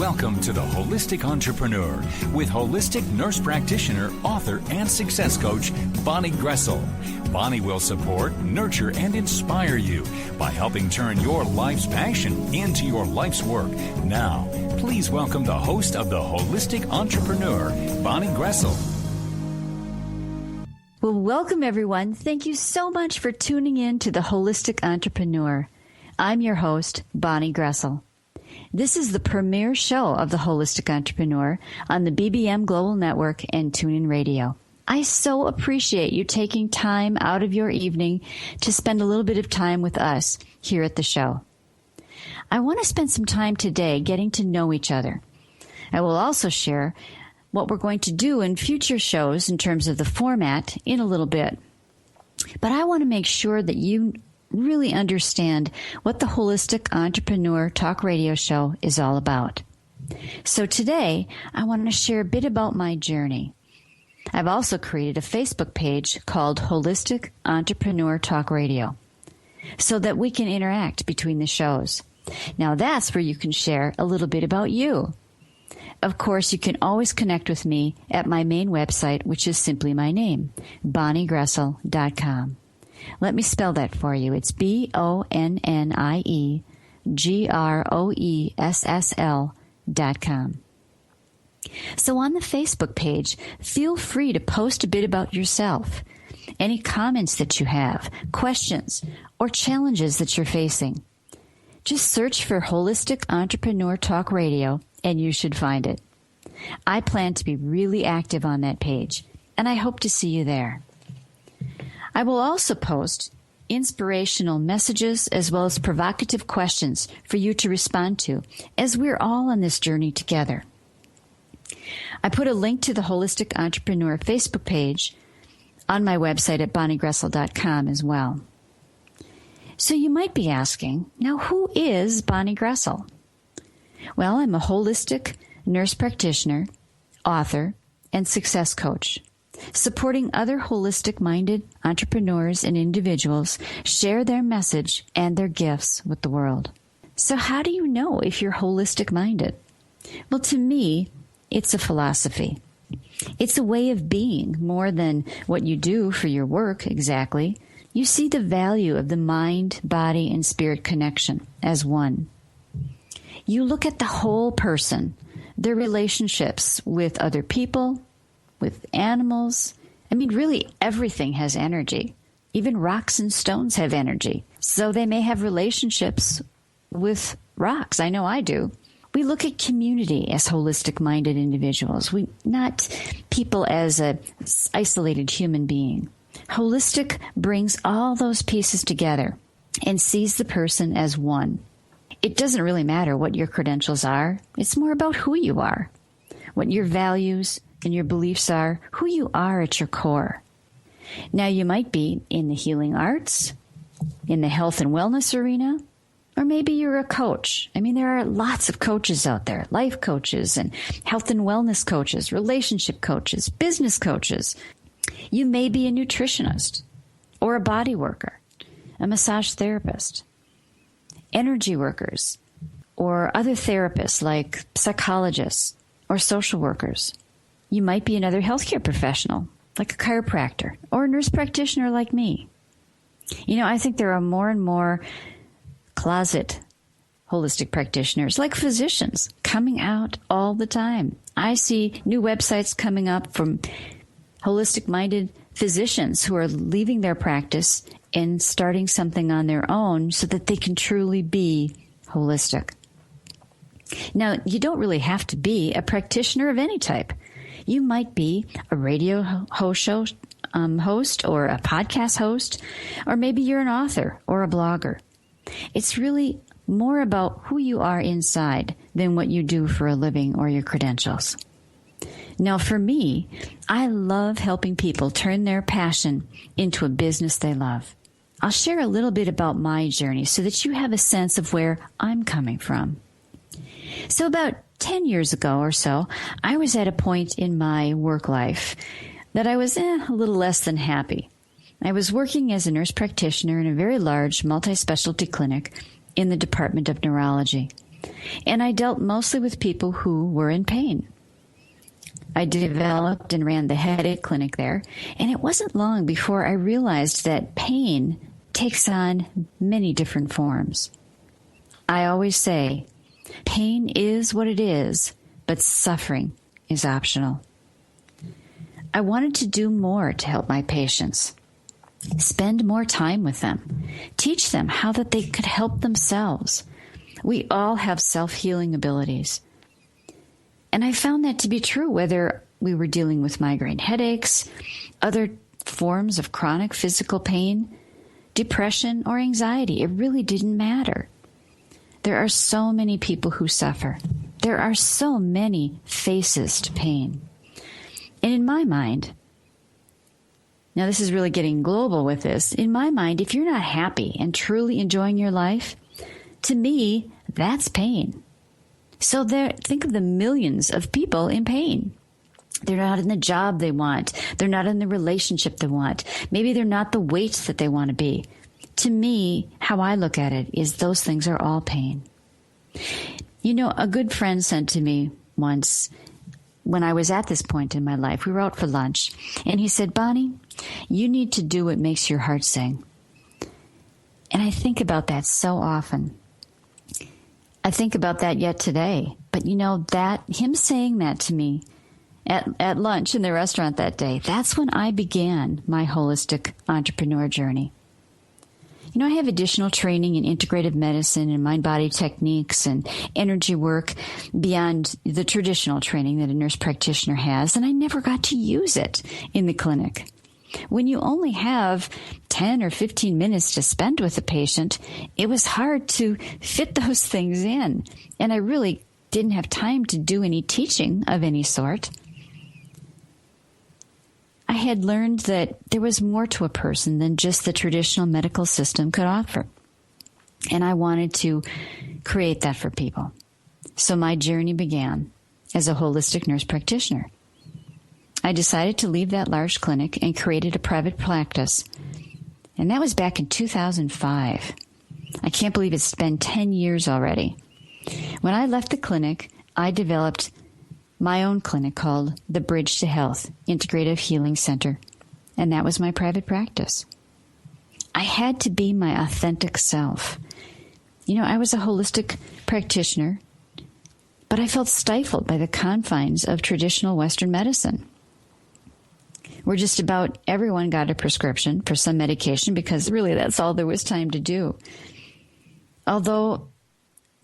Welcome to The Holistic Entrepreneur with holistic nurse practitioner, author, and success coach, Bonnie Groessl. Bonnie will support, nurture, and inspire you by helping turn your life's passion into your life's work. Now, please welcome the host of The Holistic Entrepreneur, Bonnie Groessl. Well, welcome everyone. Thank you so much for tuning in to The Holistic Entrepreneur. I'm your host, Bonnie Groessl. This is the premier show of The Holistic Entrepreneur on the BBM Global Network and TuneIn Radio. I so appreciate you taking time out of your evening to spend a little bit of time with us here at the show. I want to spend some time today getting to know each other. I will also share what we're going to do in future shows in terms of the format in a little bit. But I want to make sure that you really understand what the Holistic Entrepreneur Talk Radio Show is all about. So today, I want to share a bit about my journey. I've also created a Facebook page called Holistic Entrepreneur Talk Radio so that we can interact between the shows. Now that's where you can share a little bit about you. Of course, you can always connect with me at my main website, which is simply my name, BonnieGroessl.com. Let me spell that for you. It's BonnieGroessl.com. So on the Facebook page, feel free to post a bit about yourself, any comments that you have, questions, or challenges that you're facing. Just search for Holistic Entrepreneur Talk Radio and you should find it. I plan to be really active on that page, and I hope to see you there. I will also post inspirational messages as well as provocative questions for you to respond to as we're all on this journey together. I put a link to the Holistic Entrepreneur Facebook page on my website at BonnieGroessl.com as well. So you might be asking, now who is Bonnie Groessl? Well, I'm a holistic nurse practitioner, author, and success coach, supporting other holistic-minded entrepreneurs and individuals share their message and their gifts with the world. So how do you know if you're holistic-minded? Well, to me, it's a philosophy. It's a way of being more than what you do for your work exactly. You see the value of the mind, body, and spirit connection as one. You look at the whole person, their relationships with other people, with animals. I mean, really, everything has energy. Even rocks and stones have energy. So they may have relationships with rocks. I know I do. We look at community as holistic-minded individuals. Not people as an isolated human being. Holistic brings all those pieces together and sees the person as one. It doesn't really matter what your credentials are. It's more about who you are, what your values and your beliefs are, who you are at your core. Now, you might be in the healing arts, in the health and wellness arena, or maybe you're a coach. I mean, there are lots of coaches out there, life coaches and health and wellness coaches, relationship coaches, business coaches. You may be a nutritionist or a body worker, a massage therapist, energy workers, or other therapists like psychologists or social workers. You might be another healthcare professional, like a chiropractor, or a nurse practitioner like me. You know, I think there are more and more closet holistic practitioners, like physicians, coming out all the time. I see new websites coming up from holistic-minded physicians who are leaving their practice and starting something on their own so that they can truly be holistic. Now, you don't really have to be a practitioner of any type. You might be a radio host or a podcast host, or maybe you're an author or a blogger. It's really more about who you are inside than what you do for a living or your credentials. Now, for me, I love helping people turn their passion into a business they love. I'll share a little bit about my journey so that you have a sense of where I'm coming from. So about 10 years ago or so, I was at a point in my work life that I was a little less than happy. I was working as a nurse practitioner in a very large multi-specialty clinic in the Department of Neurology. And I dealt mostly with people who were in pain. I developed and ran the headache clinic there, and it wasn't long before I realized that pain takes on many different forms. I always say, pain is what it is, but suffering is optional. I wanted to do more to help my patients, spend more time with them, teach them how that they could help themselves. We all have self-healing abilities. And I found that to be true whether we were dealing with migraine headaches, other forms of chronic physical pain, depression, or anxiety. It really didn't matter. There are so many people who suffer. There are so many faces to pain. And in my mind, now this is really getting global with this, in my mind, if you're not happy and truly enjoying your life, to me, that's pain. So think of the millions of people in pain. They're not in the job they want. They're not in the relationship they want. Maybe they're not the weight that they want to be. To me, how I look at it is those things are all pain. You know, a good friend said to me once, when I was at this point in my life, we were out for lunch, and he said, Bonnie, you need to do what makes your heart sing. And I think about that so often. I think about that yet today. But you know, that him saying that to me at lunch in the restaurant that day, that's when I began my holistic entrepreneur journey. You know, I have additional training in integrative medicine and mind-body techniques and energy work beyond the traditional training that a nurse practitioner has, and I never got to use it in the clinic. When you only have 10 or 15 minutes to spend with a patient, it was hard to fit those things in, and I really didn't have time to do any teaching of any sort. I had learned that there was more to a person than just the traditional medical system could offer. And I wanted to create that for people. So my journey began as a holistic nurse practitioner. I decided to leave that large clinic and created a private practice. And that was back in 2005. I can't believe it's been 10 years already. When I left the clinic, I developed my own clinic called the Bridge to Health Integrative Healing Center, and that was my private practice. I had to be my authentic self. You know, I was a holistic practitioner, but I felt stifled by the confines of traditional Western medicine, where just about everyone got a prescription for some medication because really that's all there was time to do. Although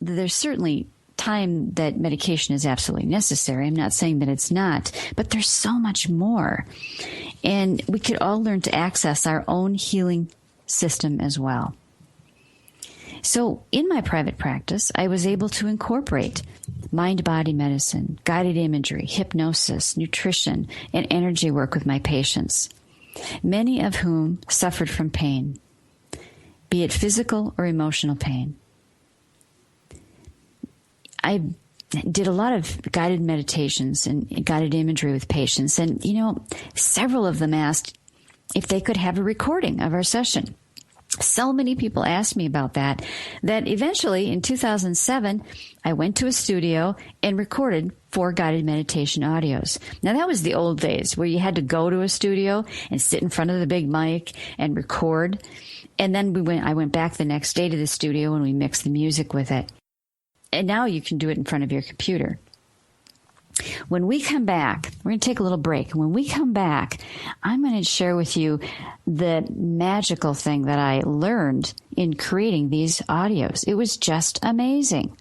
there's certainly time that medication is absolutely necessary. I'm not saying that it's not, but there's so much more. And we could all learn to access our own healing system as well. So in my private practice, I was able to incorporate mind-body medicine, guided imagery, hypnosis, nutrition, and energy work with my patients, many of whom suffered from pain, be it physical or emotional pain. I did a lot of guided meditations and guided imagery with patients. And, you know, several of them asked if they could have a recording of our session. So many people asked me about that eventually in 2007, I went to a studio and recorded 4 guided meditation audios. Now, that was the old days where you had to go to a studio and sit in front of the big mic and record. And then I went back the next day to the studio and we mixed the music with it. And now you can do it in front of your computer. When we come back, we're going to take a little break. When we come back, I'm going to share with you the magical thing that I learned in creating these audios. It was just amazing.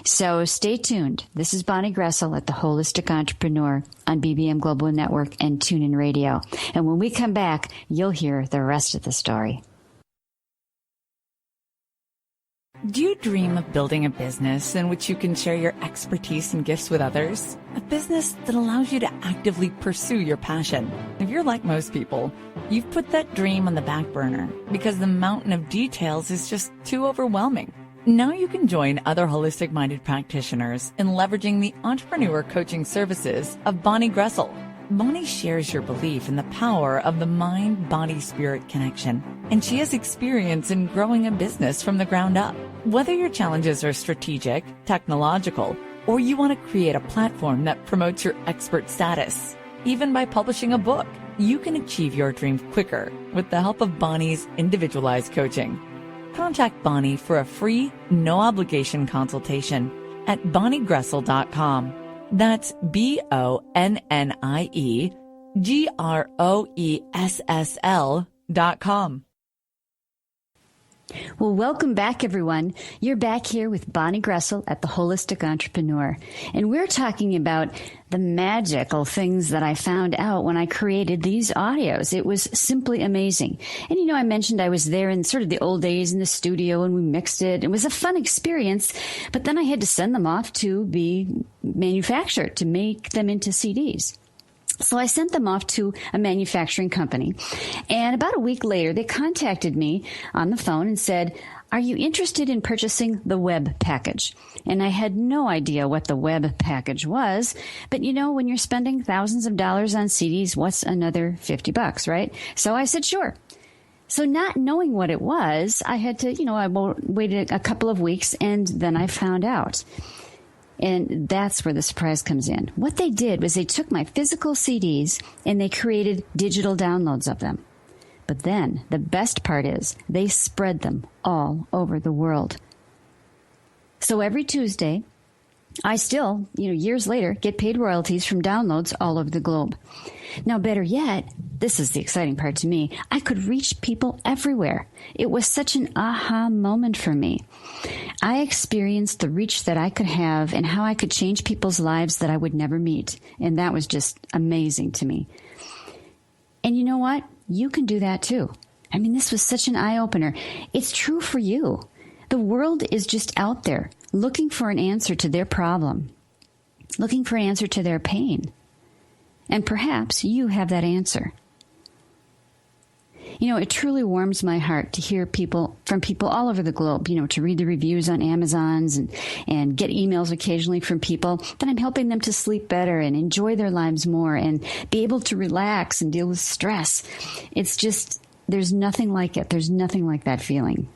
So stay tuned. This is Bonnie Groessl at the Holistic Entrepreneur on BBM Global Network and TuneIn Radio. And when we come back, you'll hear the rest of the story. Do you dream of building a business in which you can share your expertise and gifts with others? A business that allows you to actively pursue your passion. If you're like most people, you've put that dream on the back burner because the mountain of details is just too overwhelming. Now you can join other holistic-minded practitioners in leveraging the entrepreneur coaching services of Bonnie Groessl. Bonnie shares your belief in the power of the mind-body-spirit connection, and she has experience in growing a business from the ground up. Whether your challenges are strategic, technological, or you want to create a platform that promotes your expert status, even by publishing a book, you can achieve your dream quicker with the help of Bonnie's individualized coaching. Contact Bonnie for a free, no-obligation consultation at bonniegroessl.com. That's BonnieGroessl.com. Well, welcome back, everyone. You're back here with Bonnie Groessl at The Holistic Entrepreneur. And we're talking about the magical things that I found out when I created these audios. It was simply amazing. And, I mentioned I was there in sort of the old days in the studio and we mixed it. It was a fun experience, but then I had to send them off to be manufactured, to make them into CDs. So I sent them off to a manufacturing company. And about a week later, they contacted me on the phone and said, "Are you interested in purchasing the web package?" And I had no idea what the web package was. But when you're spending thousands of dollars on CDs, what's another $50, right? So I said, sure. So not knowing what it was, I had to, I waited a couple of weeks and then I found out. And that's where the surprise comes in. What they did was they took my physical CDs and they created digital downloads of them. But then the best part is they spread them all over the world. So every Tuesday, I still, years later, get paid royalties from downloads all over the globe. Now, better yet, this is the exciting part to me, I could reach people everywhere. It was such an aha moment for me. I experienced the reach that I could have and how I could change people's lives that I would never meet. And that was just amazing to me. And you know what? You can do that too. I mean, this was such an eye-opener. It's true for you. The world is just out there looking for an answer to their problem, looking for an answer to their pain. And perhaps you have that answer. It truly warms my heart to hear from people all over the globe, to read the reviews on Amazons and get emails occasionally from people that I'm helping them to sleep better and enjoy their lives more and be able to relax and deal with stress. It's just, there's nothing like it. There's nothing like that feeling.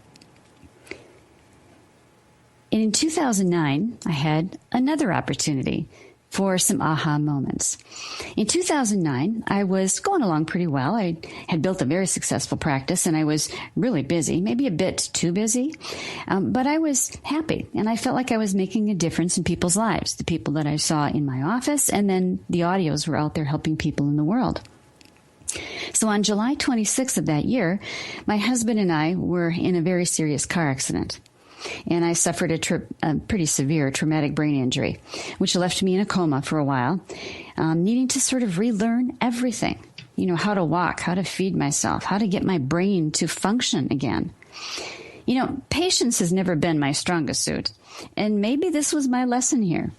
And in 2009, I had another opportunity for some aha moments. In 2009, I was going along pretty well. I had built a very successful practice and I was really busy, maybe a bit too busy, but I was happy and I felt like I was making a difference in people's lives, the people that I saw in my office, and then the audios were out there helping people in the world. So on July 26th of that year, my husband and I were in a very serious car accident. And I suffered a pretty severe traumatic brain injury, which left me in a coma for a while, needing to sort of relearn everything, how to walk, how to feed myself, how to get my brain to function again. Patience has never been my strongest suit, and maybe this was my lesson here.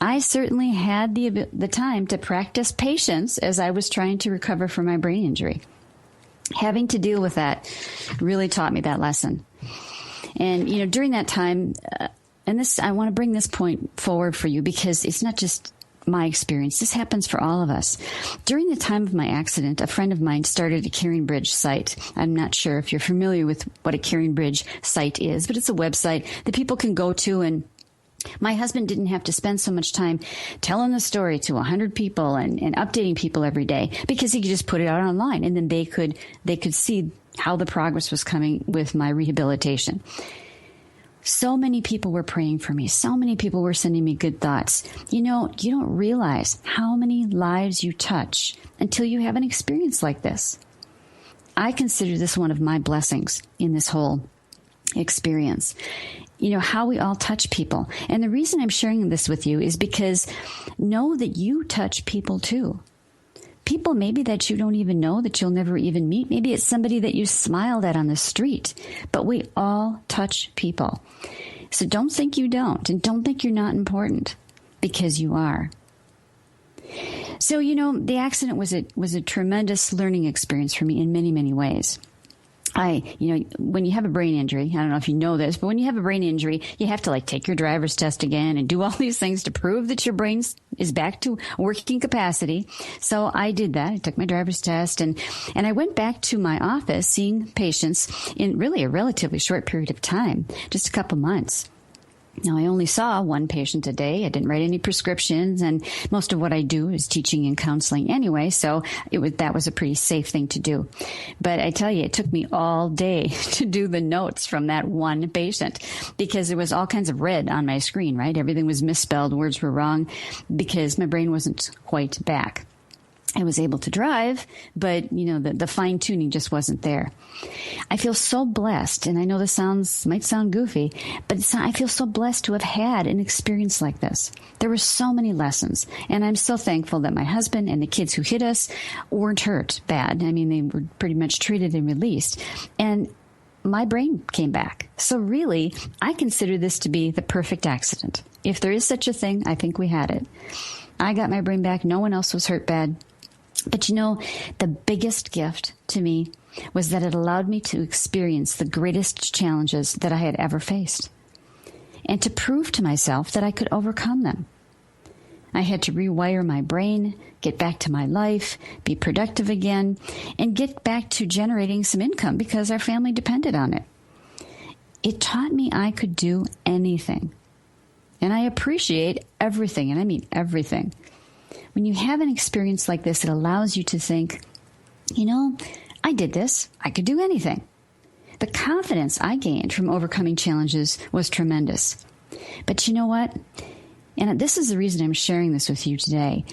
I certainly had the time to practice patience as I was trying to recover from my brain injury. Having to deal with that really taught me that lesson. And, during that time, I want to bring this point forward for you because it's not just my experience. This happens for all of us. During the time of my accident, a friend of mine started a Caring Bridge site. I'm not sure if you're familiar with what a Caring Bridge site is, but it's a website that people can go to, and my husband didn't have to spend so much time telling the story to 100 people and updating people every day because he could just put it out online, and then they could see how the progress was coming with my rehabilitation. So many people were praying for me. So many people were sending me good thoughts. You don't realize how many lives you touch until you have an experience like this. I consider this one of my blessings in this whole experience. How we all touch people. And the reason I'm sharing this with you is because know that you touch people too. People maybe that you don't even know, that you'll never even meet. Maybe it's somebody that you smiled at on the street. But we all touch people. So don't think you don't, and don't think you're not important, because you are. So, the accident was a tremendous learning experience for me in many, many ways. when you have a brain injury, I don't know if you know this, but when you have a brain injury, you have to take your driver's test again and do all these things to prove that your brain is back to working capacity. So I did that. I took my driver's test and I went back to my office seeing patients in really a relatively short period of time, just a couple months. Now, I only saw one patient a day. I didn't write any prescriptions, and most of what I do is teaching and counseling anyway, so that was a pretty safe thing to do. But I tell you, it took me all day to do the notes from that one patient because there was all kinds of red on my screen, right? Everything was misspelled, words were wrong because my brain wasn't quite back. I was able to drive, but, the fine-tuning just wasn't there. I feel so blessed, and I know this might sound goofy, but I feel so blessed to have had an experience like this. There were so many lessons, and I'm so thankful that my husband and the kids who hit us weren't hurt bad. I mean, they were pretty much treated and released, and my brain came back. So really, I consider this to be the perfect accident. If there is such a thing, I think we had it. I got my brain back. No one else was hurt bad. But the biggest gift to me was that it allowed me to experience the greatest challenges that I had ever faced and to prove to myself that I could overcome them. I had to rewire my brain, get back to my life, be productive again, and get back to generating some income because our family depended on it. It taught me I could do anything. And I appreciate everything, and I mean everything. When you have an experience like this, it allows you to think, I did this. I could do anything. The confidence I gained from overcoming challenges was tremendous. But you know what? And this is the reason I'm sharing this with you today.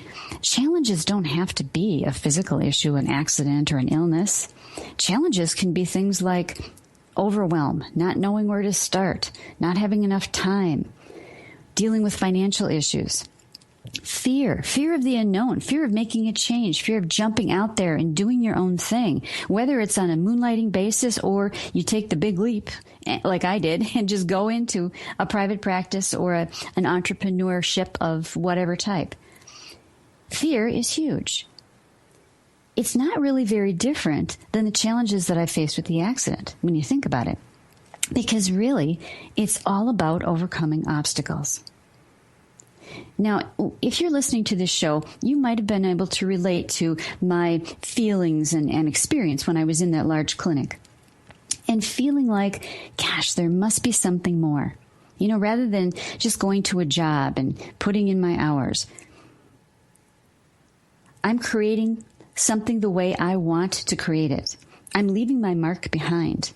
Challenges don't have to be a physical issue, an accident, or an illness. Challenges can be things like overwhelm, not knowing where to start, not having enough time, dealing with financial issues. Fear of the unknown, fear of making a change, fear of jumping out there and doing your own thing, whether it's on a moonlighting basis or you take the big leap like I did and just go into a private practice or an entrepreneurship of whatever type. Fear is huge. It's not really very different than the challenges that I faced with the accident when you think about it, because really it's all about overcoming obstacles. Now, if you're listening to this show, you might have been able to relate to my feelings and experience when I was in that large clinic and feeling like, gosh, there must be something more. Rather than just going to a job and putting in my hours, I'm creating something the way I want to create it. I'm leaving my mark behind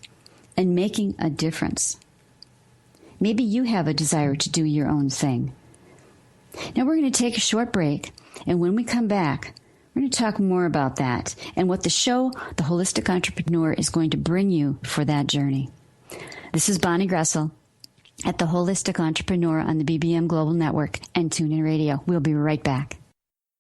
and making a difference. Maybe you have a desire to do your own thing. Now we're going to take a short break, and when we come back, we're going to talk more about that and what the show, The Holistic Entrepreneur, is going to bring you for that journey. This is Bonnie Groessl at The Holistic Entrepreneur on the BBM Global Network and TuneIn Radio. We'll be right back.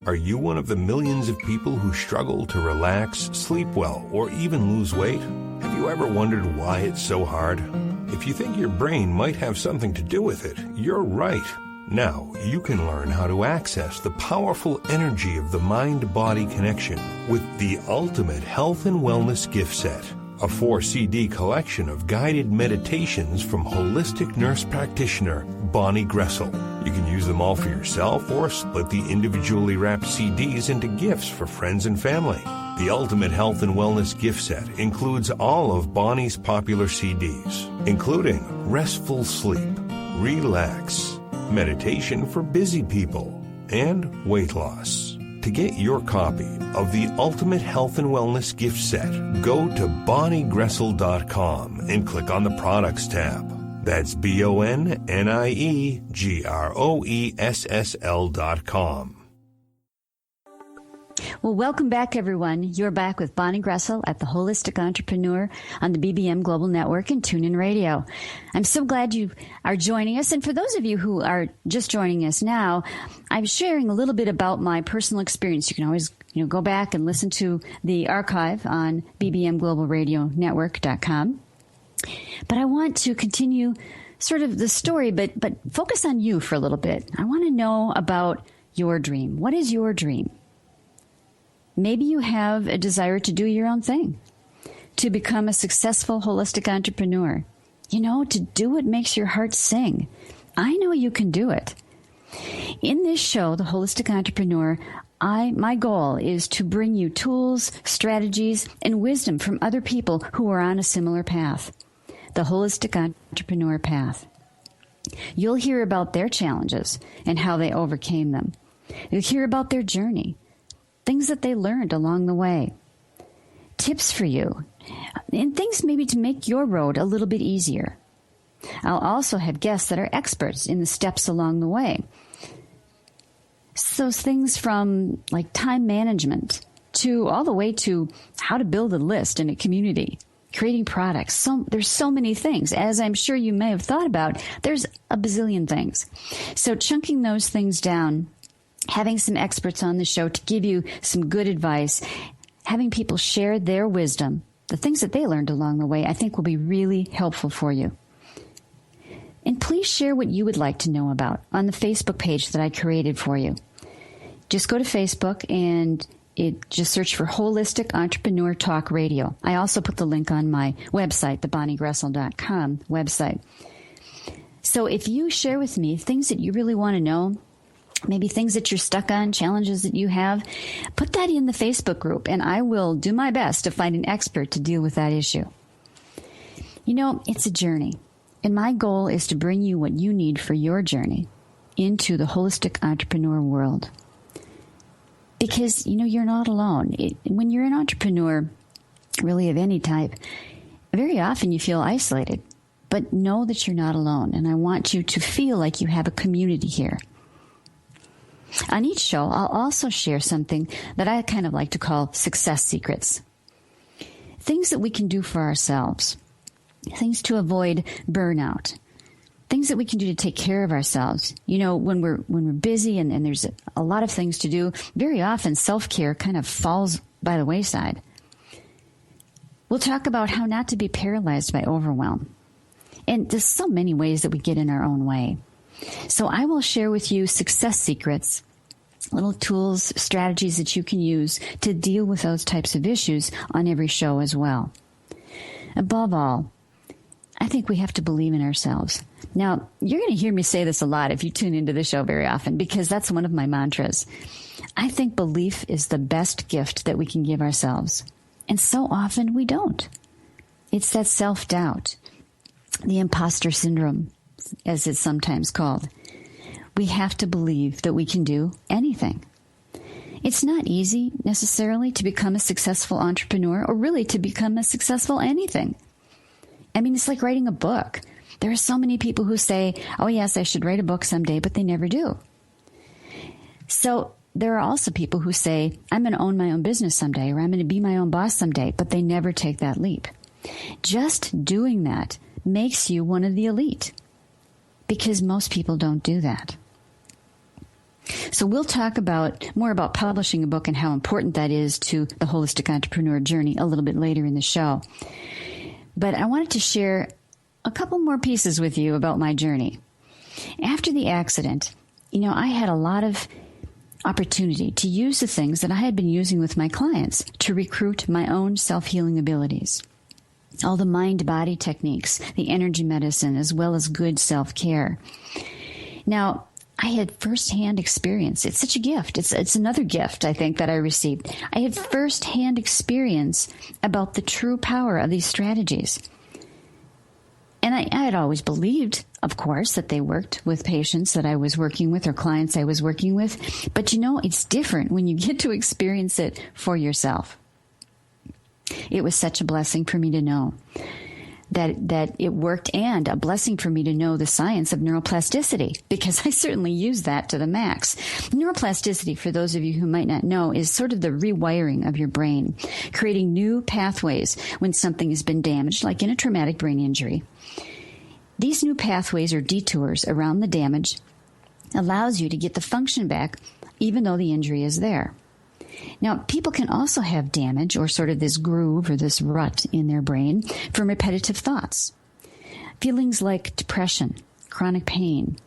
Are you one of the millions of people who struggle to relax, sleep well, or even lose weight? Have you ever wondered why it's so hard? If you think your brain might have something to do with it, you're right. Now, you can learn how to access the powerful energy of the mind-body connection with the Ultimate Health and Wellness Gift Set, a 4-CD collection of guided meditations from holistic nurse practitioner Bonnie Groessl. You can use them all for yourself or split the individually wrapped CDs into gifts for friends and family. The Ultimate Health and Wellness Gift Set includes all of Bonnie's popular CDs, including Restful Sleep, Relax, Meditation for Busy People, and Weight Loss. To get your copy of the Ultimate Health and Wellness Gift Set, go to BonnieGroessl.com and click on the Products tab. That's BonnieGroessl.com. Well, welcome back, everyone. You're back with Bonnie Groessl at The Holistic Entrepreneur on the BBM Global Network and TuneIn Radio. I'm so glad you are joining us. And for those of you who are just joining us now, I'm sharing a little bit about my personal experience. You can always go back and listen to the archive on bbmglobalradionetwork.com. But I want to continue sort of the story, but focus on you for a little bit. I want to know about your dream. What is your dream? Maybe you have a desire to do your own thing, to become a successful holistic entrepreneur. You know, to do what makes your heart sing. I know you can do it. In this show, The Holistic Entrepreneur, my goal is to bring you tools, strategies, and wisdom from other people who are on a similar path. The Holistic Entrepreneur Path. You'll hear about their challenges and how they overcame them. You'll hear about their journey, things that they learned along the way, tips for you, and things maybe to make your road a little bit easier. I'll also have guests that are experts in the steps along the way. So things from like time management to all the way to how to build a list in a community, creating products. There's so many things. As I'm sure you may have thought about, there's a bazillion things. So chunking those things down, having some experts on the show to give you some good advice, having people share their wisdom, the things that they learned along the way, I think will be really helpful for you. And please share what you would like to know about on the Facebook page that I created for you. Just go to Facebook and just search for Holistic Entrepreneur Talk Radio. I also put the link on my website, the BonnieGroessl.com website. So if you share with me things that you really want to know, maybe things that you're stuck on, challenges that you have, put that in the Facebook group, and I will do my best to find an expert to deal with that issue. You know, it's a journey, and my goal is to bring you what you need for your journey into the holistic entrepreneur world. Because, you know, you're not alone. When you're an entrepreneur, really of any type, very often you feel isolated. But know that you're not alone, and I want you to feel like you have a community here. On each show, I'll also share something that I kind of like to call success secrets. Things that we can do for ourselves. Things to avoid burnout. Things that we can do to take care of ourselves. You know, when we're busy and there's a lot of things to do, very often self-care kind of falls by the wayside. We'll talk about how not to be paralyzed by overwhelm. And there's so many ways that we get in our own way. So I will share with you success secrets, little tools, strategies that you can use to deal with those types of issues on every show as well. Above all, I think we have to believe in ourselves. Now, you're going to hear me say this a lot if you tune into the show very often, because that's one of my mantras. I think belief is the best gift that we can give ourselves. And so often we don't. It's that self-doubt, the imposter syndrome, as it's sometimes called. We have to believe that we can do anything. It's not easy necessarily to become a successful entrepreneur or really to become a successful anything. I mean, it's like writing a book. There are so many people who say, oh, yes, I should write a book someday, but they never do. So there are also people who say, I'm going to own my own business someday, or I'm going to be my own boss someday, but they never take that leap. Just doing that makes you one of the elite, because most people don't do that. So we'll talk more about publishing a book and how important that is to the holistic entrepreneur journey a little bit later in the show. But I wanted to share a couple more pieces with you about my journey. After the accident, you know, I had a lot of opportunity to use the things that I had been using with my clients to recruit my own self-healing abilities. All the mind-body techniques, the energy medicine, as well as good self-care. Now, I had firsthand experience. It's such a gift. It's another gift, I think, that I received. I had firsthand experience about the true power of these strategies. And I had always believed, of course, that they worked with patients that I was working with or clients I was working with. But, you know, it's different when you get to experience it for yourself. It was such a blessing for me to know that it worked, and a blessing for me to know the science of neuroplasticity, because I certainly use that to the max. Neuroplasticity, for those of you who might not know, is sort of the rewiring of your brain, creating new pathways when something has been damaged, like in a traumatic brain injury. These new pathways or detours around the damage allows you to get the function back, even though the injury is there. Now, people can also have damage or sort of this groove or this rut in their brain from repetitive thoughts. Feelings like depression, chronic pain,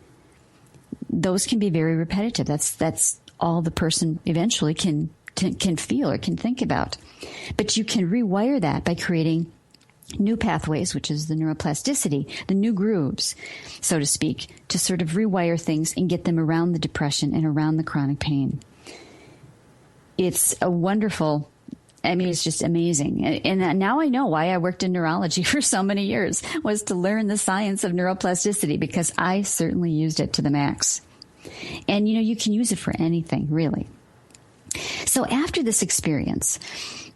those can be very repetitive. That's all the person eventually can can feel or can think about. But you can rewire that by creating new pathways, which is the neuroplasticity, the new grooves, so to speak, to sort of rewire things and get them around the depression and around the chronic pain. It's a wonderful, it's just amazing. And now I know why I worked in neurology for so many years, was to learn the science of neuroplasticity, because I certainly used it to the max. And, you can use it for anything, really. So after this experience,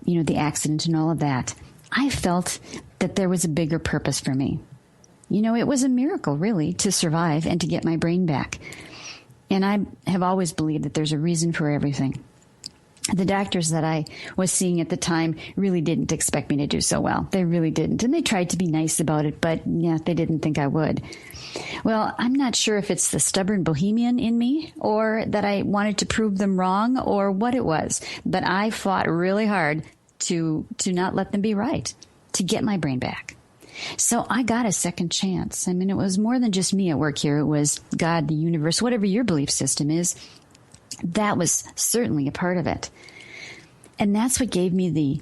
the accident and all of that, I felt that there was a bigger purpose for me. It was a miracle, really, to survive and to get my brain back. And I have always believed that there's a reason for everything. The doctors that I was seeing at the time really didn't expect me to do so well. They really didn't. And they tried to be nice about it, but they didn't think I would. Well, I'm not sure if it's the stubborn bohemian in me or that I wanted to prove them wrong or what it was, but I fought really hard to not let them be right, to get my brain back. So I got a second chance. It was more than just me at work here. It was God, the universe, whatever your belief system is. That was certainly a part of it. And that's what gave me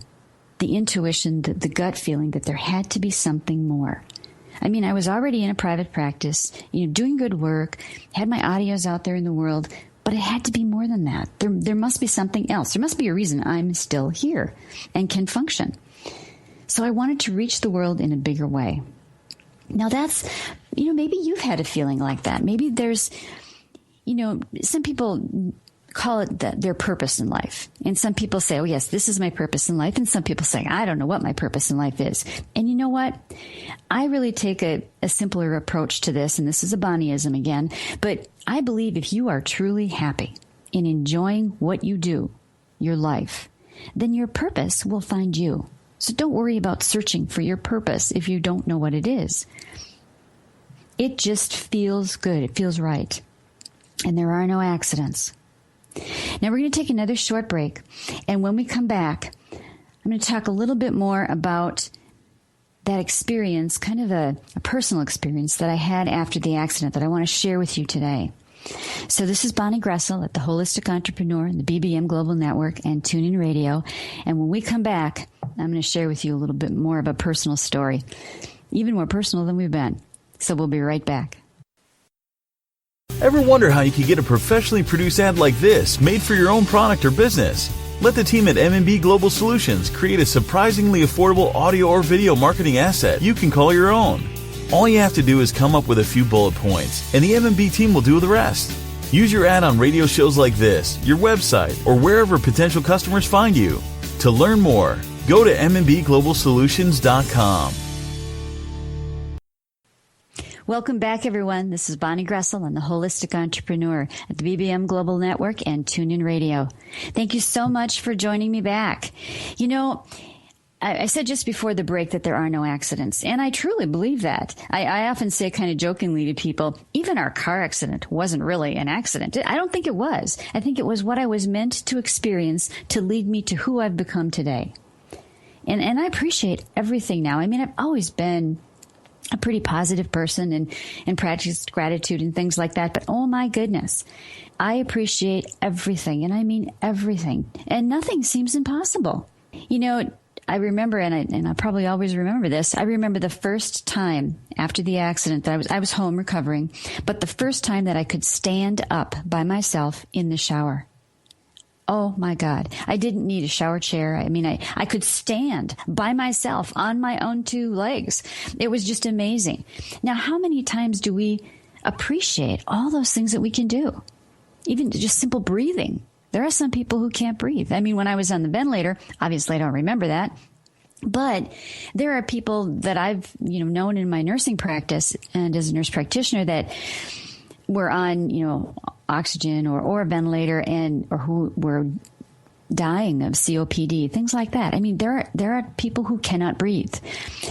the intuition, the gut feeling that there had to be something more. I was already in a private practice, doing good work, had my audios out there in the world, but it had to be more than that. There must be something else. There must be a reason I'm still here and can function. So I wanted to reach the world in a bigger way. Now that's, maybe you've had a feeling like that. Maybe there's, some people call it their purpose in life. And some people say, oh, yes, this is my purpose in life. And some people say, I don't know what my purpose in life is. And you know what? I really take a simpler approach to this. And this is a Bonnieism again. But I believe if you are truly happy in enjoying what you do, your life, then your purpose will find you. So don't worry about searching for your purpose if you don't know what it is. It just feels good. It feels right. And there are no accidents. Now we're going to take another short break. And when we come back, I'm going to talk a little bit more about that experience, kind of a personal experience that I had after the accident that I want to share with you today. So this is Bonnie Groessl at the Holistic Entrepreneur and the BBM Global Network and TuneIn Radio. And when we come back, I'm going to share with you a little bit more of a personal story, even more personal than we've been. So we'll be right back. Ever wonder how you could get a professionally produced ad like this made for your own product or business? Let the team at M&B Global Solutions create a surprisingly affordable audio or video marketing asset you can call your own. All you have to do is come up with a few bullet points, and the M&B team will do the rest. Use your ad on radio shows like this, your website, or wherever potential customers find you. To learn more, go to mbglobalsolutions.com. Welcome back, everyone. This is Bonnie Groessl on the Holistic Entrepreneur at the BBM Global Network and TuneIn Radio. Thank you so much for joining me back. I said just before the break that there are no accidents, and I truly believe that. I often say kind of jokingly to people, even our car accident wasn't really an accident. I don't think it was. I think it was what I was meant to experience to lead me to who I've become today. And I appreciate everything now. I've always been a pretty positive person and practiced gratitude and things like that. But oh my goodness, I appreciate everything. And I mean everything. And nothing seems impossible. I remember, and I'll probably always remember this, I remember the first time after the accident that I was home recovering, but the first time that I could stand up by myself in the shower. Oh my God. I didn't need a shower chair. I could stand by myself on my own two legs. It was just amazing. Now, how many times do we appreciate all those things that we can do? Even just simple breathing. There are some people who can't breathe. When I was on the ventilator, obviously I don't remember that. But there are people that I've, known in my nursing practice and as a nurse practitioner that were on, oxygen or a ventilator or who were dying of COPD, things like that. There are people who cannot breathe.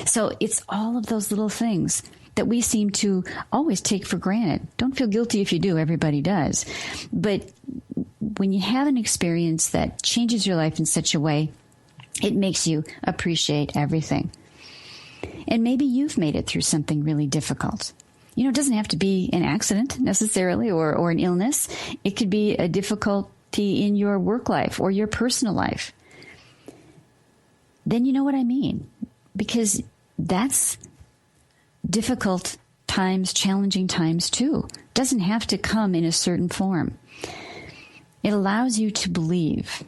So it's all of those little things that we seem to always take for granted. Don't feel guilty if you do. Everybody does. But when you have an experience that changes your life in such a way, it makes you appreciate everything. And maybe you've made it through something really difficult. It doesn't have to be an accident necessarily or an illness. It could be a difficult difficulty in your work life or your personal life, then you know what I mean. Because that's difficult times, challenging times too. Doesn't have to come in a certain form. It allows you to believe.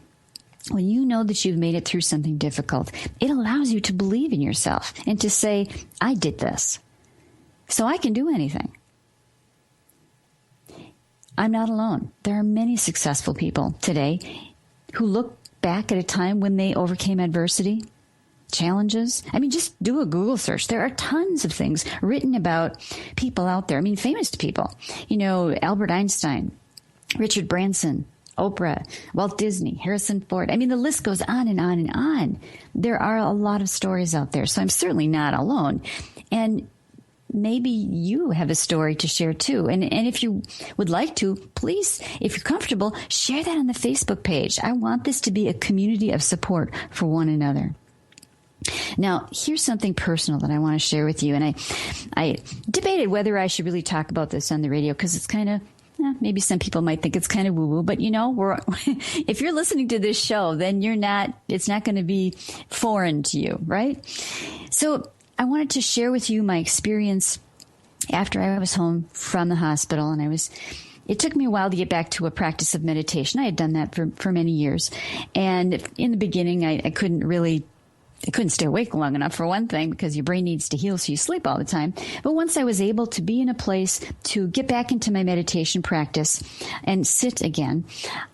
When you know that you've made it through something difficult, it allows you to believe in yourself and to say, I did this, so I can do anything. I'm not alone. There are many successful people today who look back at a time when they overcame adversity, challenges. I mean, just do a Google search. There are tons of things written about people out there. I mean, famous people. You know, Albert Einstein, Richard Branson, Oprah, Walt Disney, Harrison Ford. I mean, the list goes on and on and on. There are a lot of stories out there, so I'm certainly not alone. And maybe you have a story to share too. And if you would like to, please, if you're comfortable, share that on the Facebook page. I want this to be a community of support for one another. Now, here's something personal that I want to share with you. And I debated whether I should really talk about this on the radio because it's kind of, maybe some people might think it's kind of woo-woo. But, you know, if you're listening to this show, then it's not going to be foreign to you, right? So I wanted to share with you my experience after I was home from the hospital. And it took me a while to get back to a practice of meditation. I had done that for many years. And in the beginning, I couldn't stay awake long enough, for one thing, because your brain needs to heal, so you sleep all the time. But once I was able to be in a place to get back into my meditation practice and sit again,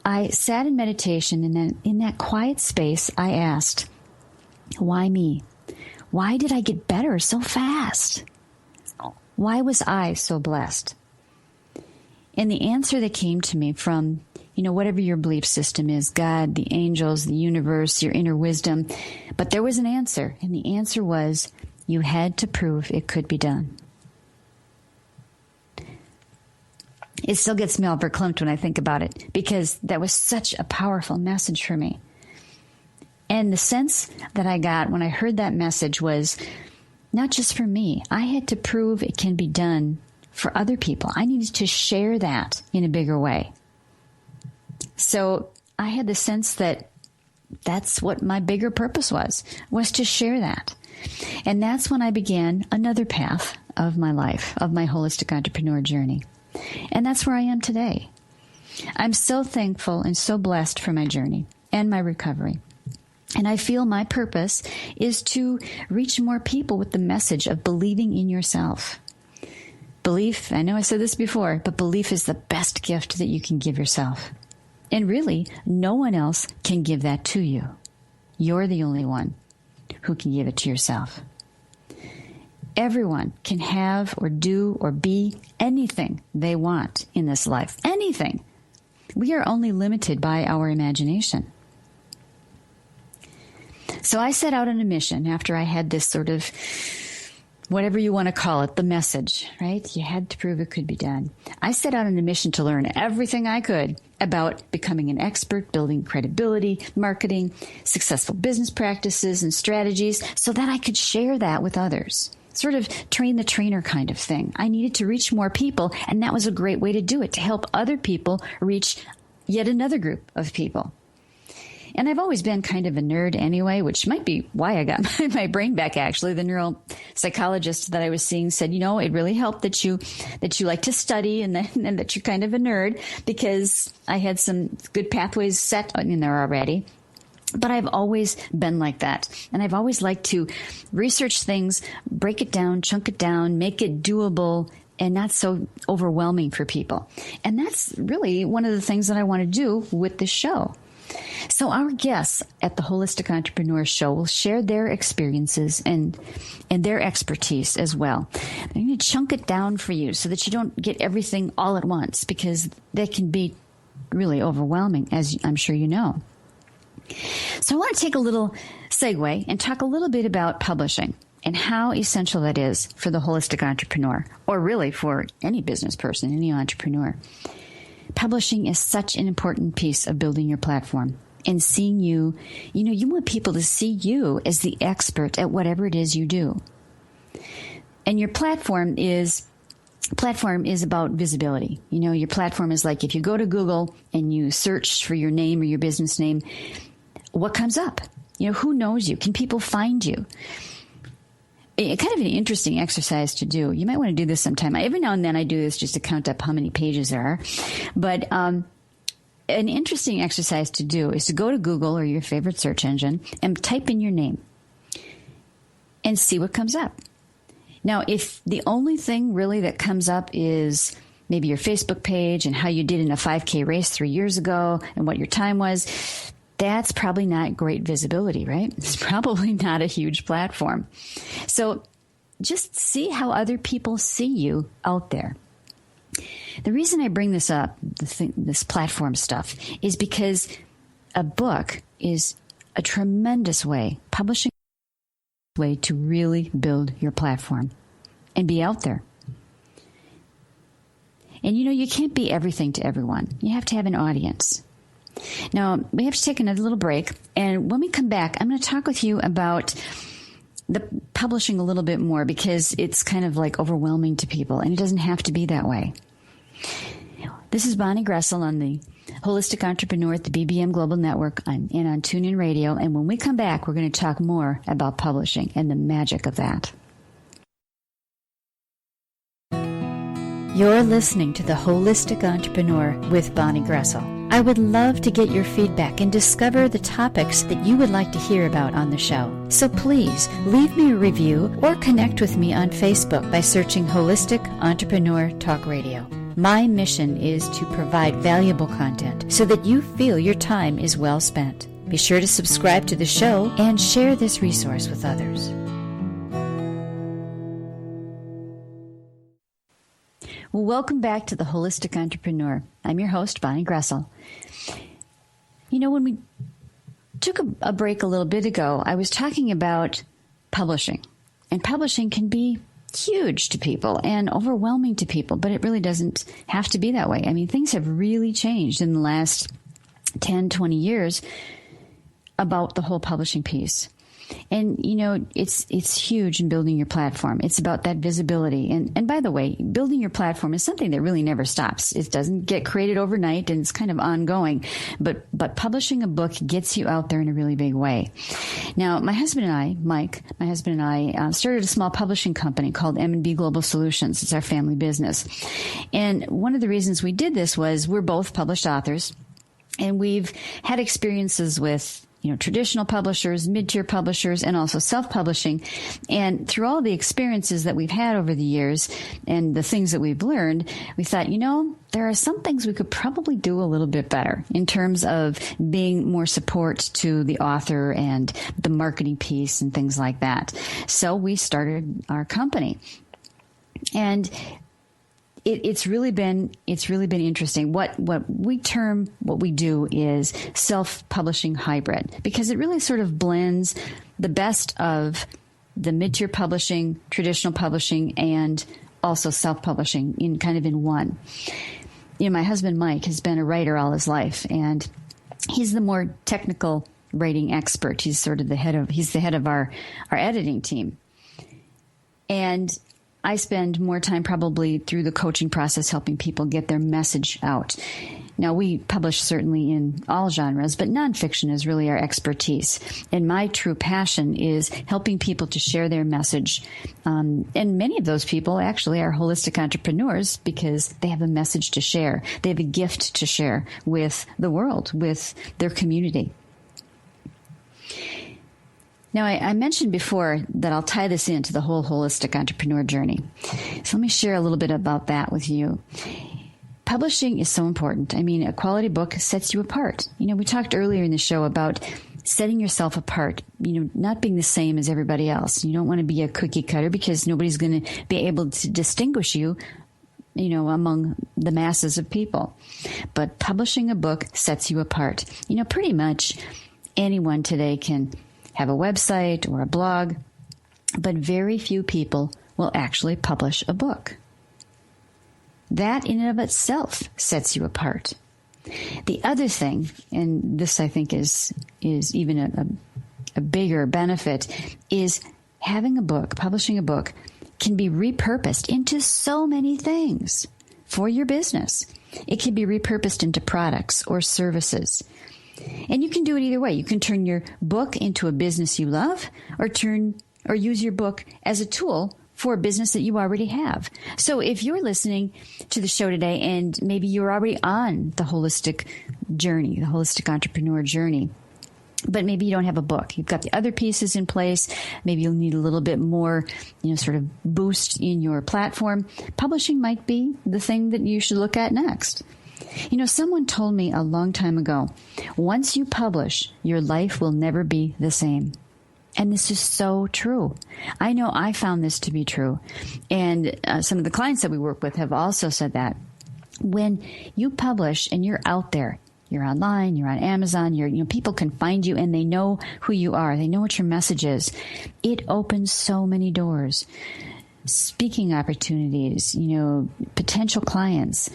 I sat in meditation, and then in that quiet space, I asked, why me? Why did I get better so fast? Why was I so blessed? And the answer that came to me from, you know, whatever your belief system is, God, the angels, the universe, your inner wisdom. But there was an answer, and the answer was you had to prove it could be done. It still gets me all verklempt when I think about it, because that was such a powerful message for me. And the sense that I got when I heard that message was not just for me. I had to prove it can be done for other people. I needed to share that in a bigger way. So I had the sense that that's what my bigger purpose was to share that. And that's when I began another path of my life, of my holistic entrepreneur journey. And that's where I am today. I'm so thankful and so blessed for my journey and my recovery. And I feel my purpose is to reach more people with the message of believing in yourself. Belief, I know I said this before, but belief is the best gift that you can give yourself. And really, no one else can give that to you. You're the only one who can give it to yourself. Everyone can have or do or be anything they want in this life. Anything. We are only limited by our imagination. So I set out on a mission after I had this sort of, whatever you want to call it, the message, right? You had to prove it could be done. I set out on a mission to learn everything I could about becoming an expert, building credibility, marketing, successful business practices and strategies so that I could share that with others. Sort of train the trainer kind of thing. I needed to reach more people, and that was a great way to do it, to help other people reach yet another group of people. And I've always been kind of a nerd anyway, which might be why I got my brain back, actually. The neuropsychologist that I was seeing said, you know, it really helped that you like to study and that you're kind of a nerd, because I had some good pathways set in there already. But I've always been like that. And I've always liked to research things, break it down, chunk it down, make it doable and not so overwhelming for people. And that's really one of the things that I want to do with this show. So our guests at the Holistic Entrepreneur Show will share their experiences and their expertise as well. I'm going to chunk it down for you so that you don't get everything all at once, because that can be really overwhelming, as I'm sure you know. So I want to take a little segue and talk a little bit about publishing and how essential that is for the holistic entrepreneur, or really for any business person, any entrepreneur. Publishing is such an important piece of building your platform and seeing you. You know, you want people to see you as the expert at whatever it is you do. And your platform is platform is about visibility. You know, your platform is like if you go to Google and you search for your name or your business name, what comes up? You know, who knows you? Can people find you? Kind of an interesting exercise to do. You might want to do this sometime. Every now and then I do this just to count up how many pages there are. But an interesting exercise to do is to go to Google or your favorite search engine and type in your name and see what comes up. Now, if the only thing really that comes up is maybe your Facebook page and how you did in a 5K race 3 years ago and what your time was, that's probably not great visibility, right? It's probably not a huge platform. So just see how other people see you out there. The reason I bring this up, this platform stuff, is because a book is a tremendous way, publishing way to really build your platform and be out there. And you know, you can't be everything to everyone. You have to have an audience. Now, we have to take another little break, and when we come back, I'm going to talk with you about the publishing a little bit more because it's kind of like overwhelming to people, and it doesn't have to be that way. This is Bonnie Groessl on the Holistic Entrepreneur at the BBM Global Network and on TuneIn Radio, and when we come back, we're going to talk more about publishing and the magic of that. You're listening to The Holistic Entrepreneur with Bonnie Groessl. I would love to get your feedback and discover the topics that you would like to hear about on the show. So please leave me a review or connect with me on Facebook by searching Holistic Entrepreneur Talk Radio. My mission is to provide valuable content so that you feel your time is well spent. Be sure to subscribe to the show and share this resource with others. Well, welcome back to The Holistic Entrepreneur. I'm your host, Bonnie Groessl. You know, when we took a break a little bit ago, I was talking about publishing. And publishing can be huge to people and overwhelming to people, but it really doesn't have to be that way. I mean, things have really changed in the last 10, 20 years about the whole publishing piece. And, you know, it's huge in building your platform. It's about that visibility. And by the way, building your platform is something that really never stops. It doesn't get created overnight, and it's kind of ongoing. But publishing a book gets you out there in a really big way. Now, my husband and I started a small publishing company called M&B Global Solutions. It's our family business. And one of the reasons we did this was we're both published authors, and we've had experiences with traditional publishers, mid-tier publishers, and also self-publishing. And through all the experiences that we've had over the years and the things that we've learned, we thought, there are some things we could probably do a little bit better in terms of being more support to the author and the marketing piece and things like that. So we started our company. And it's really been interesting. What we do is self-publishing hybrid, because it really sort of blends the best of the mid-tier publishing, traditional publishing, and also self-publishing in one. My husband Mike has been a writer all his life, and he's the more technical writing expert. He's sort of the head of our editing team, and I spend more time probably through the coaching process helping people get their message out. Now, we publish certainly in all genres, but nonfiction is really our expertise. And my true passion is helping people to share their message. And many of those people actually are holistic entrepreneurs because they have a message to share. They have a gift to share with the world, with their community. Now, I mentioned before that I'll tie this into the whole holistic entrepreneur journey. So let me share a little bit about that with you. Publishing is so important. I mean, a quality book sets you apart. We talked earlier in the show about setting yourself apart, not being the same as everybody else. You don't want to be a cookie cutter because nobody's going to be able to distinguish you, among the masses of people. But publishing a book sets you apart. Pretty much anyone today can have a website or a blog, but very few people will actually publish a book. That in and of itself sets you apart. The other thing, and this I think is even a bigger benefit, is having a book, publishing a book, can be repurposed into so many things for your business. It can be repurposed into products or services. And you can do it either way. You can turn your book into a business you love, or use your book as a tool for a business that you already have. So if you're listening to the show today and maybe you're already on the holistic journey, the holistic entrepreneur journey, but maybe you don't have a book. You've got the other pieces in place. Maybe you'll need a little bit more, sort of boost in your platform. Publishing might be the thing that you should look at next. Someone told me a long time ago, once you publish, your life will never be the same. And this is so true. I know I found this to be true. And some of the clients that we work with have also said that. When you publish and you're out there, you're online, you're on Amazon, people can find you and they know who you are. They know what your message is. It opens so many doors. Speaking opportunities, potential clients,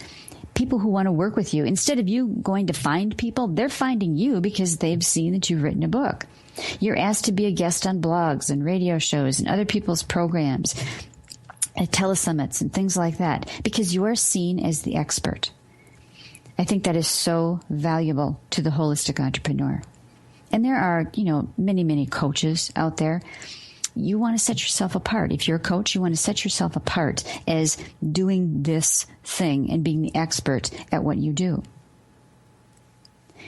people who want to work with you. Instead of you going to find people, they're finding you because they've seen that you've written a book. You're asked to be a guest on blogs and radio shows and other people's programs, telesummits and things like that, because you are seen as the expert. I think that is so valuable to the holistic entrepreneur. And there are, many, many coaches out there. You want to set yourself apart. If you're a coach, you want to set yourself apart as doing this thing and being the expert at what you do.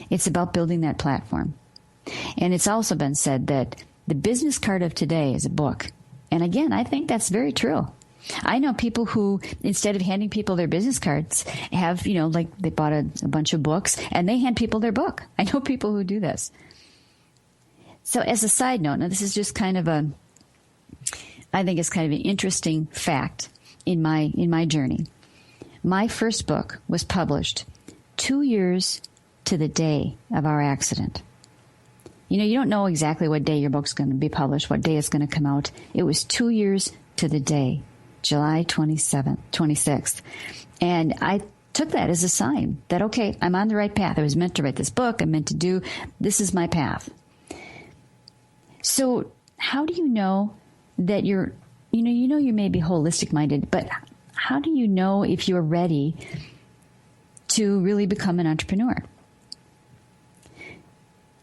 It's about building that platform. And it's also been said that the business card of today is a book. And again, I think that's very true. I know people who, instead of handing people their business cards, have, like they bought a bunch of books and they hand people their book. I know people who do this. So as a side note, now this is just I think it's kind of an interesting fact in my journey. My first book was published 2 years to the day of our accident. You don't know exactly what day your book's going to be published, what day it's going to come out. It was 2 years to the day, July 26th. And I took that as a sign that, okay, I'm on the right path. I was meant to write this book. I'm meant to do, this is my path. So how do you know that you may be holistic minded, but how do you know if you're ready to really become an entrepreneur?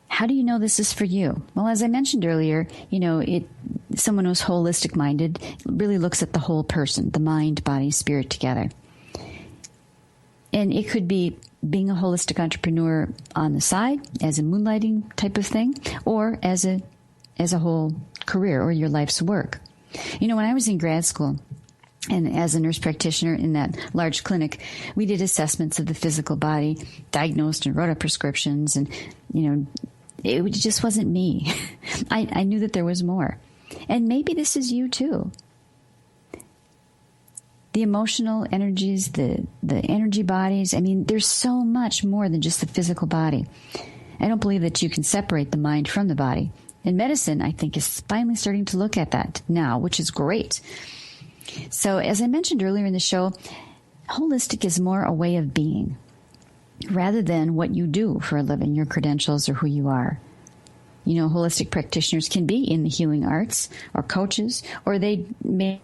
How do you know this is for you? Well, as I mentioned earlier, someone who's holistic minded really looks at the whole person, the mind, body, spirit together. And it could be being a holistic entrepreneur on the side as a moonlighting type of thing, or as a whole career or your life's work. When I was in grad school and as a nurse practitioner in that large clinic, we did assessments of the physical body, diagnosed and wrote up prescriptions, and, it just wasn't me. I knew that there was more. And maybe this is you too. The emotional energies, the energy bodies, there's so much more than just the physical body. I don't believe that you can separate the mind from the body. And medicine, I think, is finally starting to look at that now, which is great. So as I mentioned earlier in the show, holistic is more a way of being rather than what you do for a living, your credentials or who you are. Holistic practitioners can be in the healing arts or coaches, or they may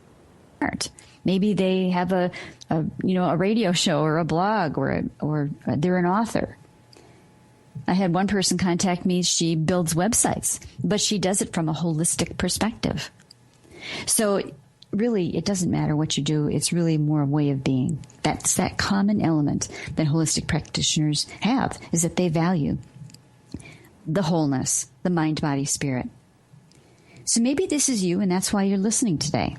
art. Maybe they have a radio show or a blog or they're an author. I had one person contact me. She builds websites, but she does it from a holistic perspective. So really, it doesn't matter what you do. It's really more a way of being. That's that common element that holistic practitioners have, is that they value the wholeness, the mind, body, spirit. So maybe this is you, and that's why you're listening today.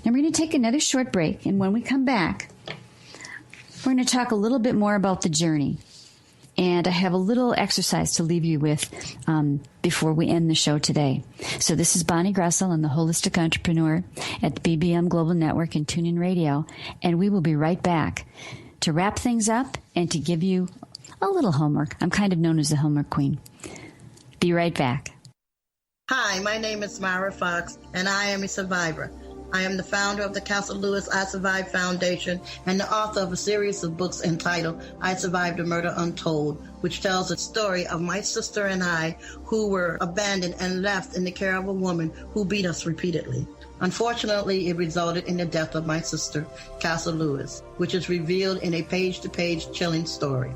Now we're going to take another short break, and when we come back, we're going to talk a little bit more about the journey. And I have a little exercise to leave you with before we end the show today. So this is Bonnie Groessl and the Holistic Entrepreneur at the BBM Global Network and TuneIn Radio. And we will be right back to wrap things up and to give you a little homework. I'm kind of known as the homework queen. Be right back. Hi, my name is Myra Fox, and I am a survivor. I am the founder of the Castle Lewis I Survived Foundation and the author of a series of books entitled I Survived a Murder Untold, which tells the story of my sister and I who were abandoned and left in the care of a woman who beat us repeatedly. Unfortunately, it resulted in the death of my sister, Castle Lewis, which is revealed in a page-to-page chilling story.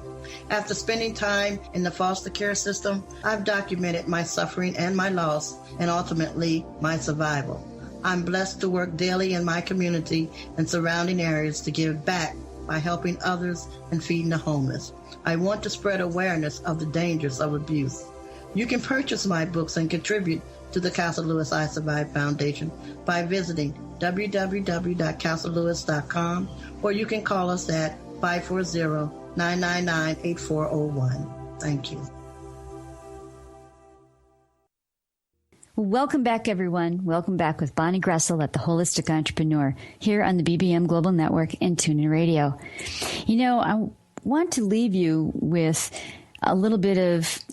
After spending time in the foster care system, I've documented my suffering and my loss, and ultimately my survival. I'm blessed to work daily in my community and surrounding areas to give back by helping others and feeding the homeless. I want to spread awareness of the dangers of abuse. You can purchase my books and contribute to the Castle Lewis I Survived Foundation by visiting www.castlelewis.com, or you can call us at 540-999-8401. Thank you. Welcome back, everyone. Welcome back with Bonnie Groessl at The Holistic Entrepreneur here on the BBM Global Network and TuneIn Radio. You know, I want to leave you with a little bit of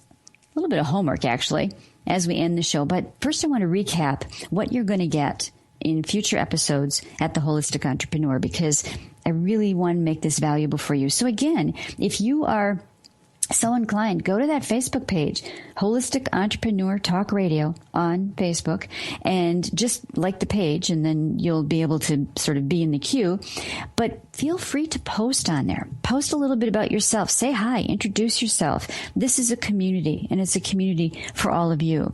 homework, actually, as we end the show. But first, I want to recap what you're going to get in future episodes at The Holistic Entrepreneur, because I really want to make this valuable for you. So again, if you are so inclined, go to that Facebook page, Holistic Entrepreneur Talk Radio on Facebook, and just like the page, and then you'll be able to sort of be in the queue. But feel free to post on there. Post a little bit about yourself. Say hi. Introduce yourself. This is a community, and it's a community for all of you.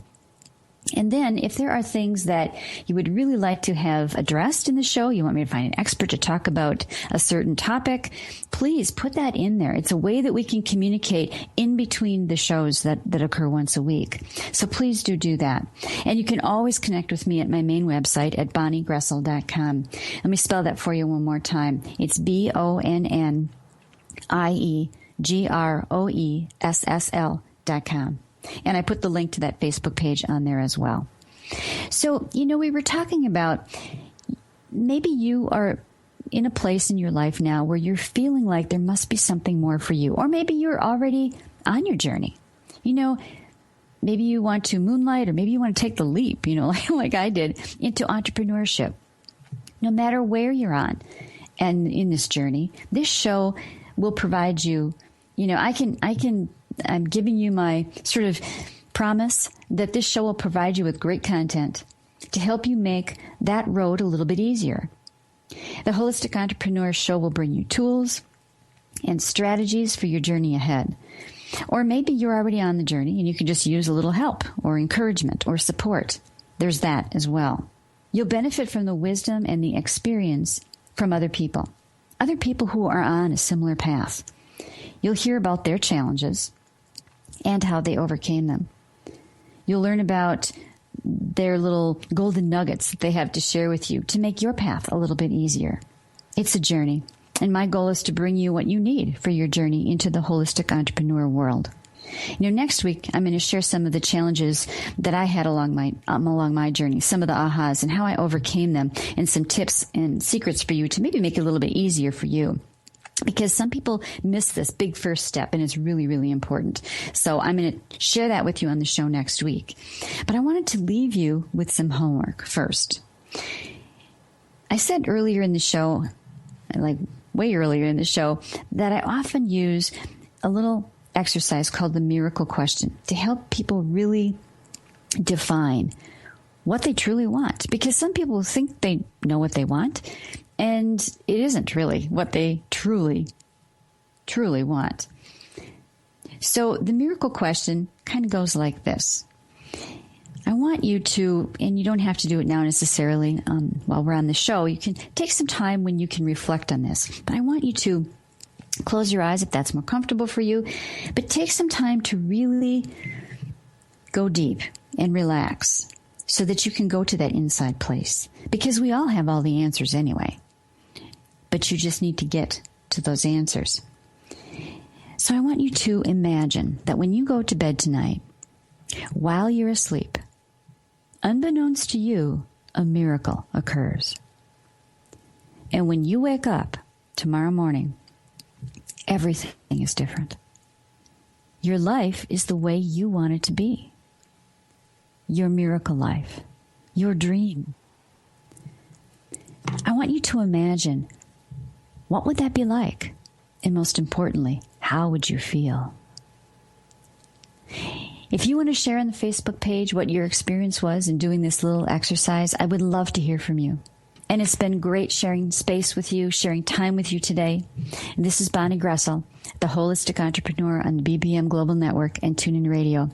And then if there are things that you would really like to have addressed in the show, you want me to find an expert to talk about a certain topic, please put that in there. It's a way that we can communicate in between the shows that occur once a week. So please do that. And you can always connect with me at my main website at bonniegroessl.com. Let me spell that for you one more time. It's BONNIEGROESSL.com. And I put the link to that Facebook page on there as well. So, you know, we were talking about maybe you are in a place in your life now where you're feeling like there must be something more for you. Or maybe you're already on your journey. You know, maybe you want to moonlight, or maybe you want to take the leap, you know, like I did, into entrepreneurship. No matter where you're on and in this journey, this show will provide you, you know, I'm giving you my sort of promise that this show will provide you with great content to help you make that road a little bit easier. The Holistic Entrepreneur Show will bring you tools and strategies for your journey ahead. Or maybe you're already on the journey and you can just use a little help or encouragement or support. There's that as well. You'll benefit from the wisdom and the experience from other people who are on a similar path. You'll hear about their challenges and how they overcame them. You'll learn about their little golden nuggets that they have to share with you to make your path a little bit easier. It's a journey, and my goal is to bring you what you need for your journey into the holistic entrepreneur world. You know, next week, I'm going to share some of the challenges that I had along my journey, some of the ahas and how I overcame them, and some tips and secrets for you to maybe make it a little bit easier for you. Because some people miss this big first step, and it's really, really important. So I'm going to share that with you on the show next week. But I wanted to leave you with some homework first. I said earlier in the show, like way earlier in the show, that I often use a little exercise called the miracle question to help people really define what they truly want. Because some people think they know what they want, and it isn't really what they truly want. So the miracle question kind of goes like this. I want you to, and you don't have to do it now necessarily while we're on the show. You can take some time when you can reflect on this. But I want you to close your eyes if that's more comfortable for you. But take some time to really go deep and relax so that you can go to that inside place. Because we all have all the answers anyway. But you just need to get to those answers. So I want you to imagine that when you go to bed tonight, while you're asleep, unbeknownst to you, a miracle occurs. And when you wake up tomorrow morning, everything is different. Your life is the way you want it to be. Your miracle life, your dream. I want you to imagine, what would that be like? And most importantly, how would you feel? If you want to share on the Facebook page what your experience was in doing this little exercise, I would love to hear from you. And it's been great sharing space with you, sharing time with you today. And this is Bonnie Groessl, the Holistic Entrepreneur on the BBM Global Network and TuneIn Radio.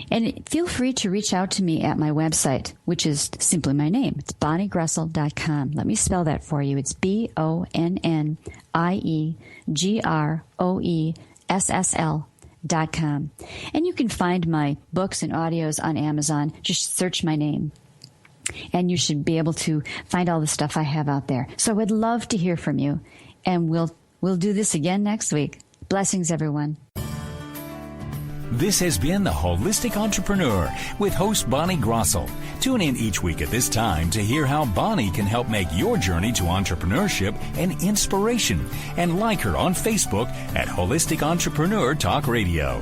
And feel free to reach out to me at my website, which is simply my name. It's bonniegroessl.com. Let me spell that for you. It's BONNIEGROESSL.com. And you can find my books and audios on Amazon. Just search my name, and you should be able to find all the stuff I have out there. So I would love to hear from you, and we'll do this again next week. Blessings, everyone. This has been The Holistic Entrepreneur with host Bonnie Groessl. Tune in each week at this time to hear how Bonnie can help make your journey to entrepreneurship an inspiration. And like her on Facebook at Holistic Entrepreneur Talk Radio.